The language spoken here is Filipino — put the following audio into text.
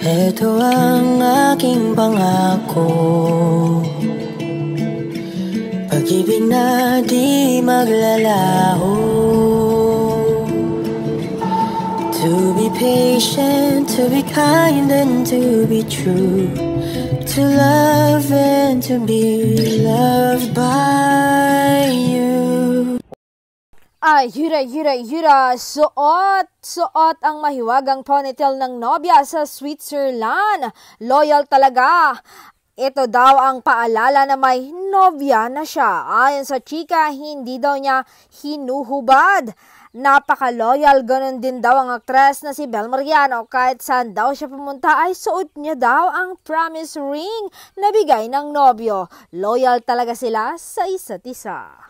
Ito ang aking pangako, pag-ibig na di maglalaho. To be patient, to be kind and to be true, to love and to be loved by you. Ay, yura, suot ang mahiwagang ponytail ng nobya sa Switzerland. Loyal talaga. Ito daw ang paalala na may nobya na siya. Ayon sa chika, hindi daw niya hinuhubad. Napaka-loyal, ganun din daw ang aktres na si Bel Mariano. Kahit saan daw siya pumunta ay suot niya daw ang promise ring na bigay ng nobyo. Loyal talaga sila sa isa't isa.